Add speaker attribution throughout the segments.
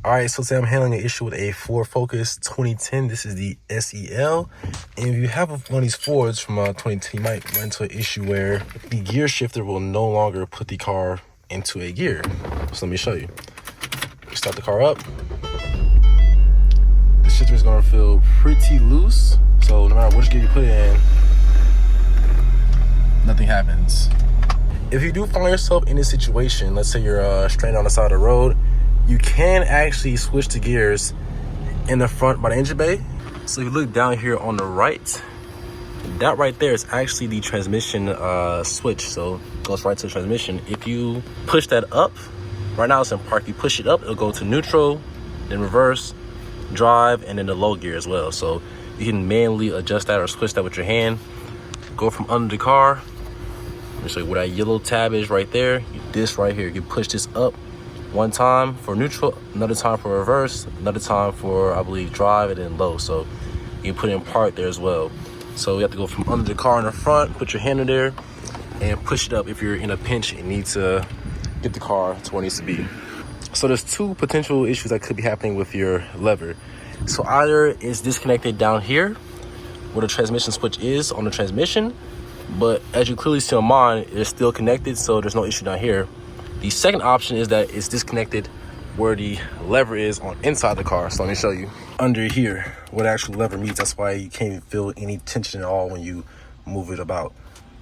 Speaker 1: All right, so today I'm handling an issue with a Ford Focus 2010. This is the SEL. And if you have one of these Fords from 2010, you might run into an issue where the gear shifter will no longer put the car into a gear. So let me show you. Start the car up. The shifter is gonna feel pretty loose. So no matter which gear you put it in, nothing happens. If you do find yourself in this situation, let's say you're stranded on the side of the road, you can actually switch the gears in the front by the engine bay. So if you look down here on the right, that right there is actually the transmission switch. So it goes right to the transmission. If you push that up, right now it's in park, you push it up, it'll go to neutral, then reverse, drive, and then the low gear as well. So you can manually adjust that or switch that with your hand. Go from under the car. Let me show you where that yellow tab is right there. This right here, you can push this up one time for neutral, another time for reverse, another time for, I believe, drive, and then low. So you can put it in park there as well. So you have to go from under the car in the front, put your hand in there, and push it up if you're in a pinch and need to get the car to where it needs to be. So there's two potential issues that could be happening with your lever. So either it's disconnected down here where the transmission switch is on the transmission, but as you clearly see on mine, it's still connected, so there's no issue down here. The second option is that it's disconnected where the lever is on inside the car. So let me show you. Under here, where the actual lever meets, that's why you can't even feel any tension at all when you move it about.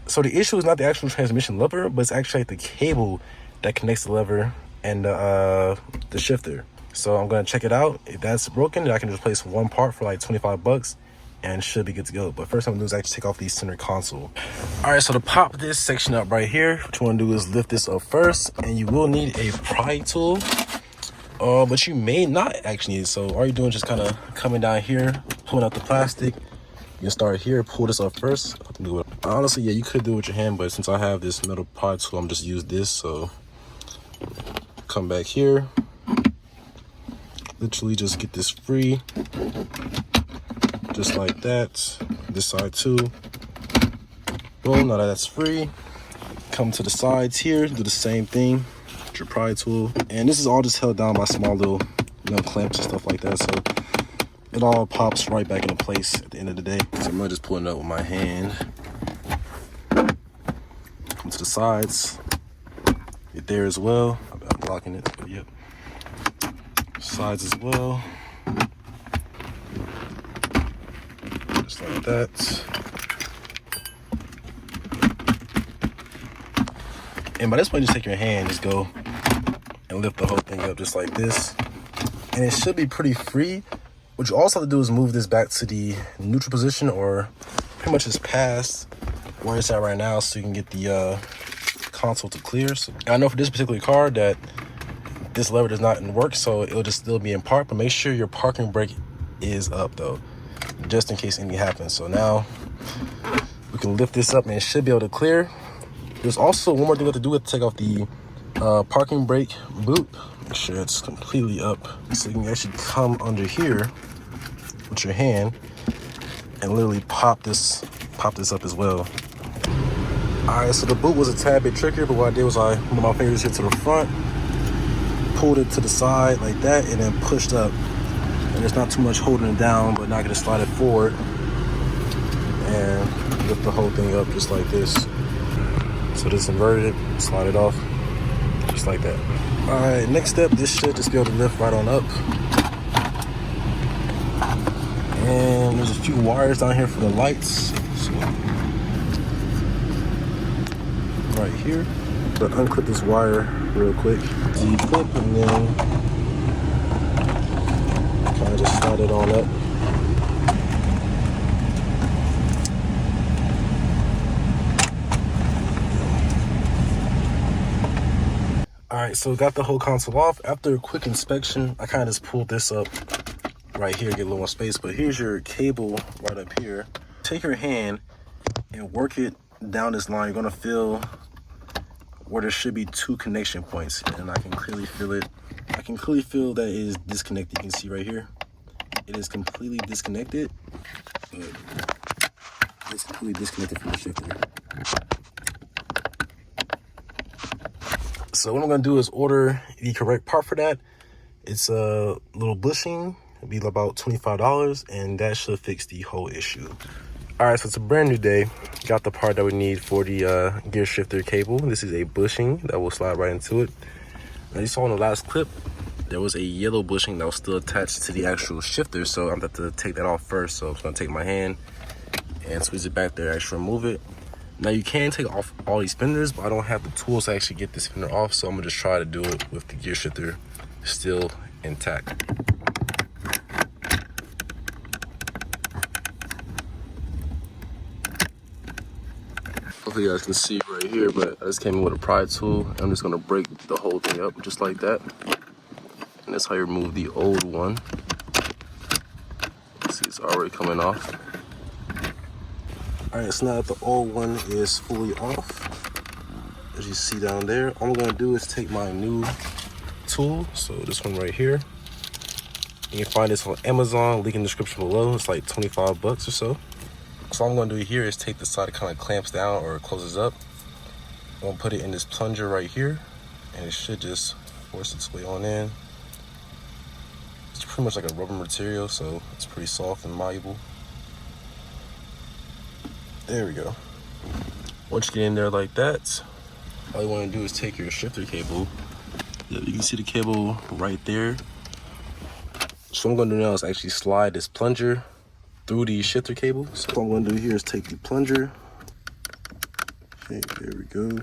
Speaker 1: So the issue is not the actual transmission lever, but it's actually the cable that connects the lever and the shifter. So I'm gonna check it out. If that's broken, then I can just replace one part for like 25 bucks and should be good to go. But first I'm gonna do is actually take off the center console. All right, so to pop this section up right here, what you wanna do is lift this up first, and you will need a pry tool, but you may not actually need it. So all you're doing is just kind of coming down here, pulling out the plastic. You can start here, pull this up first. Honestly, yeah, you could do it with your hand, but since I have this metal pry tool, I'm just use this. So come back here, literally just get this free. Just like that. This side too. Boom, now that's free. Come to the sides here, do the same thing with your pry tool. And this is all just held down by small little, clamps and stuff like that. So it all pops right back into place at the end of the day. So I'm gonna just pull it up with my hand. Come to the sides. Get there as well. I'm blocking it, but yep. Sides as well. Like that. And by this point, just take your hand, just go and lift the whole thing up just like this. And it should be pretty free. What you also have to do is move this back to the neutral position, or pretty much just past where it's at right now, so you can get the console to clear. So I know for this particular car that this lever does not work, so it'll just still be in park, but make sure your parking brake is up though, just in case anything happens. So now we can lift this up and it should be able to clear. There's also one more thing we have to do with take off the parking brake boot. Make sure it's completely up, so you can actually come under here with your hand and literally pop this up as well. All right, so the boot was a tad bit trickier, but what I did was I moved my fingers here to the front, pulled it to the side like that, and then pushed up. And there's not too much holding it down, but not gonna slide it forward and lift the whole thing up just like this. So just inverted it, slide it off, just like that. All right, next step, this should just be able to lift right on up. And there's a few wires down here for the lights. So right here, but unclip this wire real quick. Z-clip, and then kind of just slide it on up. All right, so got the whole console off. After a quick inspection, I kind of just pulled this up right here, get a little more space, but here's your cable right up here. Take your hand and work it down this line. You're gonna feel where there should be two connection points, and I can clearly feel it. I can clearly feel that it is disconnected. You can see right here. It is completely disconnected. It's completely disconnected from the shifter. So what I'm gonna do is order the correct part for that, It's a little bushing. It'll be about $25, and that should fix the whole issue. All right, so it's a brand new day. Got the part that we need for the gear shifter cable. This is a bushing that will slide right into it. Now, you saw in the last clip, there was a yellow bushing that was still attached to the actual shifter, so I'm going to have to take that off first. So I'm going to take my hand and squeeze it back there, actually remove it. Now, you can take off all these fenders, but I don't have the tools to actually get this fender off, so I'm going to just try to do it with the gear shifter still intact. Hopefully you guys can see right here, but I just came in with a pry tool. I'm just gonna break the whole thing up just like that. And that's how you remove the old one. See, it's already coming off. All right, so now that the old one is fully off, as you see down there, all I'm gonna do is take my new tool, so this one right here. You can find this on Amazon, link in the description below. It's like 25 bucks or so. So all I'm gonna do here is take the side that kind of clamps down or closes up. I'm gonna put it in this plunger right here, and it should just force its way on in. It's pretty much like a rubber material, so it's pretty soft and malleable. There we go. Once you get in there like that, all you wanna do is take your shifter cable. You can see the cable right there. So what I'm gonna do now is actually slide this plunger through the shifter cable. So what I'm gonna do here is take the plunger. Okay, there we go.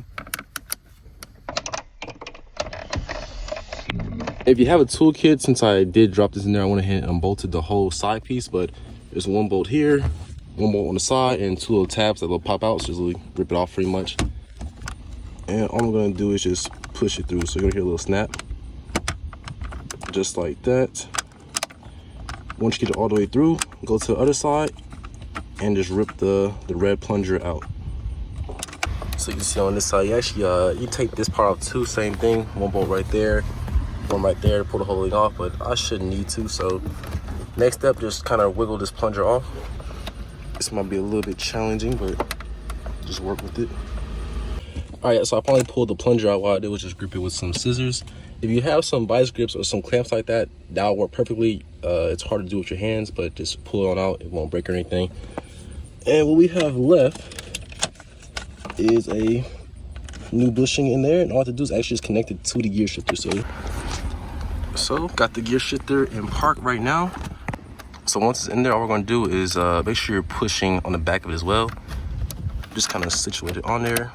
Speaker 1: If you have a toolkit, since I did drop this in there, I went ahead and unbolted the whole side piece, but there's one bolt here, one bolt on the side, and two little tabs that will pop out, so just really rip it off pretty much. And all I'm gonna do is just push it through. So you're gonna hear a little snap, just like that. Once you get it all the way through, go to the other side and just rip the red plunger out. So you can see on this side, you actually you take this part off too, same thing. One bolt right there, one right there to pull the whole thing off, but I shouldn't need to. So next step, just kind of wiggle this plunger off. This might be a little bit challenging, but just work with it. All right, so I finally pulled the plunger out. What I did was just grip it with some scissors. If you have some vice grips or some clamps like that, that'll work perfectly. It's hard to do with your hands, but just pull it on out. It won't break or anything. And what we have left is a new bushing in there, and all I have to do is actually just connect it to the gear shifter. So got the gear shifter in park right now. So once it's in there, all we're gonna do is make sure you're pushing on the back of it as well. Just kind of situate it on there,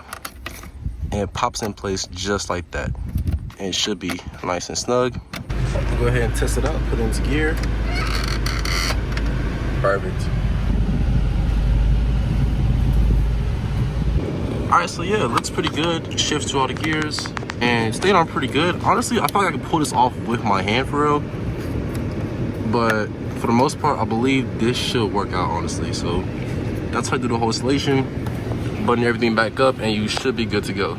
Speaker 1: and it pops in place just like that. And it should be nice and snug. I'll go ahead and test it out, put it into gear. Perfect. All right, so yeah, it looks pretty good. Shifts through all the gears and stayed on pretty good. Honestly, I feel like I can pull this off with my hand for real. But for the most part, I believe this should work out, honestly. So that's how I do the whole installation. Button everything back up and you should be good to go.